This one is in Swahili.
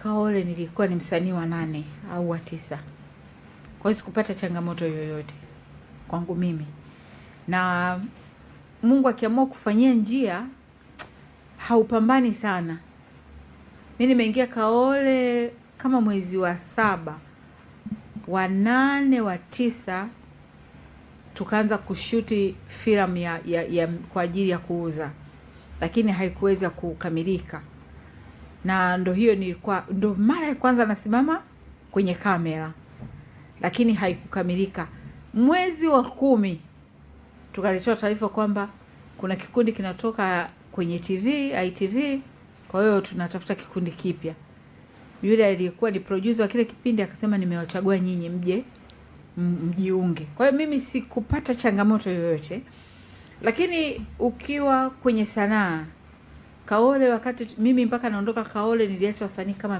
Kaole nilikuwa ni msanii wa 8 au wa 9. Kwa hiyo sikupata changamoto yoyote kwangu mimi. Na Mungu akiamua kufanyia njia haupambani sana. Mimi nimeingia Kaole kama mwezi wa 7, wa 8, wa 9 tukaanza kushuti filamu ya kwa ajili ya kuuza, lakini haikuweza kukamilika. Na ndo mara ya kwanza nasimama kwenye kamera, lakini haikukamilika. Mwezi wa 10 tukaletewa taarifa kwamba kuna kikundi kinatoka kwenye TV, ITV, kwa hiyo tunatafuta kikundi kipya. Yule aliyekuwa ni producer wa kile kipindi akasema nimewachagua nyinyi mje mjiunge. Kwa hiyo mimi sikupata changamoto yoyote. Lakini ukiwa kwenye sanaa, Kaole wakati mimi mpaka naondoka Kaole niliacha wasanii kama